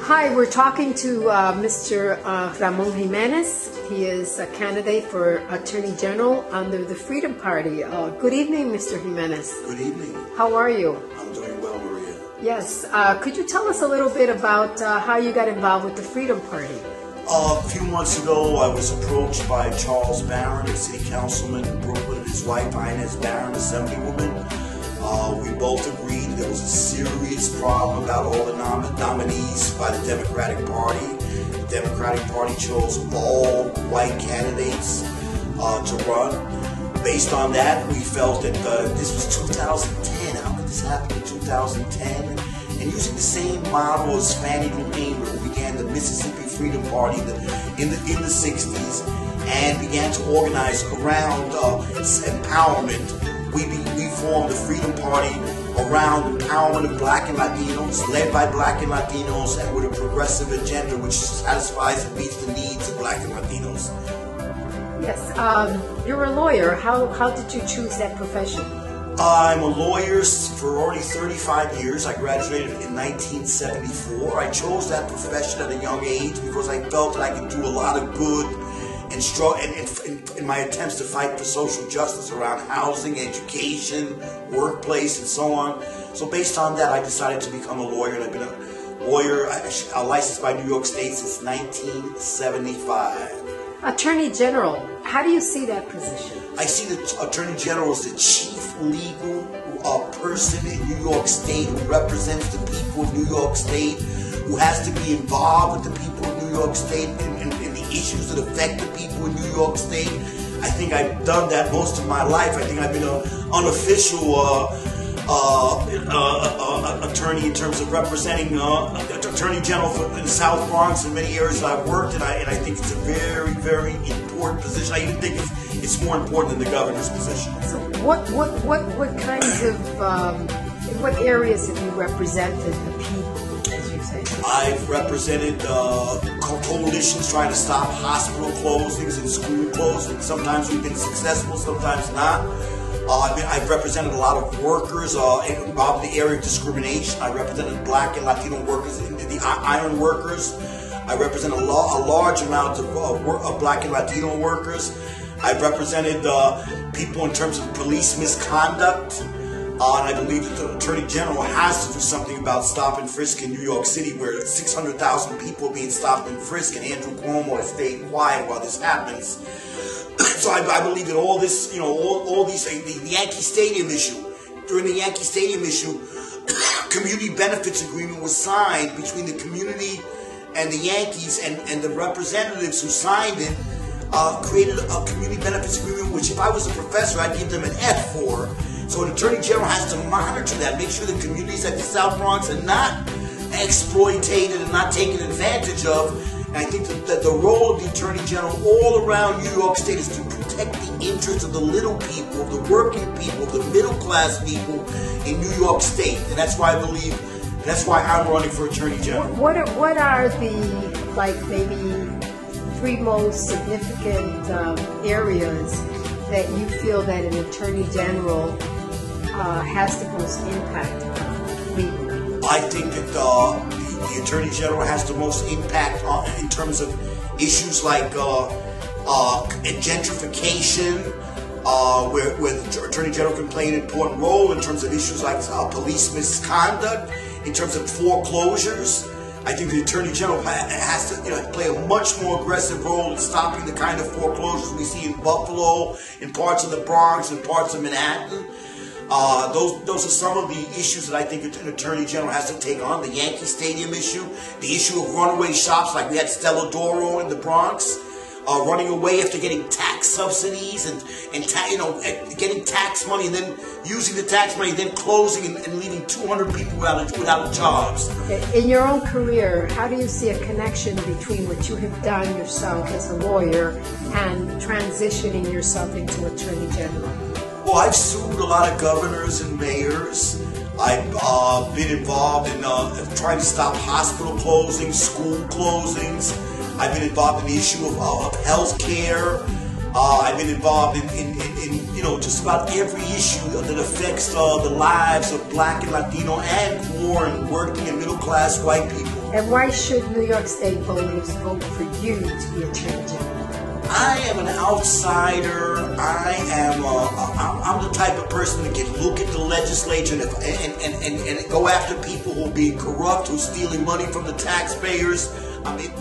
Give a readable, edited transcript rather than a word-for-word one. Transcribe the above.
Hi, we're talking to Mr. Ramon Jimenez. He is a candidate for Attorney General under the Freedom Party. Good evening, Mr. Jimenez. Good evening. How are you? I'm doing well, Maria. Yes. Could you tell us a little bit about how you got involved with the Freedom Party? A few months ago, I was approached by Charles Barron, a city councilman in Brooklyn, and his wife, Inez Barron, assemblywoman. We both agreed there was a serious problem about all the nominees by the Democratic Party. The Democratic Party chose all white candidates to run. Based on that, we felt that this was 2010. How could this happen in 2010? And using the same model as Fannie Lou Hamer, who began the Mississippi Freedom Party in the 60s and began to organize around empowerment. We formed the Freedom Party around empowerment of Black and Latinos, led by Black and Latinos, and with a progressive agenda which satisfies and meets the needs of Black and Latinos. Yes, you're a lawyer. How did you choose that profession? I'm a lawyer for already 35 years. I graduated in 1974. I chose that profession at a young age because I felt that I could do a lot of good in my attempts to fight for social justice around housing, education, workplace, and so on. So based on that, I decided to become a lawyer, and I've been a lawyer, licensed by New York State since 1975. Attorney General, how do you see that position? I see the Attorney General as the chief legal person in New York State who represents the people of New York State, who has to be involved with the people of New York State in the issues that affect the people in New York State. I think I've done that most of my life. I think I've been an unofficial attorney in terms of representing Attorney General in the South Bronx in many areas that I've worked, and I think it's a very, very important position. I even think it's more important than the governor's position. So what kinds of what areas have you represented the people, as you say? I've represented coalitions trying to stop hospital closings and school closings. Sometimes we've been successful, sometimes not. I've represented a lot of workers involved in the area of discrimination. I represented Black and Latino workers, the iron workers. I represent a large amount of Black and Latino workers. I've represented people in terms of police misconduct. And I believe that the Attorney General has to do something about stop and frisk in New York City, where 600,000 people are being stopped and frisked, and Andrew Cuomo has stayed quiet while this happens. So I believe that all this, all these, the Yankee Stadium issue, during the Yankee Stadium issue, community benefits agreement was signed between the community and the Yankees, and the representatives who signed it created a community benefits agreement, which if I was a professor, I'd give them an F for. So an Attorney General has to monitor that, make sure the communities at the South Bronx are not exploited and not taken advantage of. And I think that the role of the Attorney General all around New York State is to protect the interests of the little people, of the working people, of the middle class people in New York State. And that's why I believe, that's why I'm running for Attorney General. What are the, maybe 3 most significant areas that you feel that an Attorney General has the most impact on legally? I think that the Attorney General has the most impact in terms of issues like gentrification, where the Attorney General can play an important role in terms of issues like police misconduct, in terms of foreclosures. I think the Attorney General has to play a much more aggressive role in stopping the kind of foreclosures we see in Buffalo, in parts of the Bronx, in parts of Manhattan. Those are some of the issues that I think an Attorney General has to take on. The Yankee Stadium issue, the issue of runaway shops like we had Stella Doro in the Bronx, running away after getting tax subsidies and getting tax money and then using the tax money, then closing and leaving 200 people without jobs. In your own career, how do you see a connection between what you have done yourself as a lawyer and transitioning yourself into Attorney General? Well, I've sued a lot of governors and mayors. I've been involved in trying to stop hospital closings, school closings. I've been involved in the issue of health care. I've been involved in just about every issue that affects the lives of Black and Latino and poor and working and middle class white people. And why should New York State voters vote for you to be Attorney General? I am an outsider. I'm the type of person that can look at the legislature and go after people who are being corrupt, who's stealing money from the taxpayers. I mean.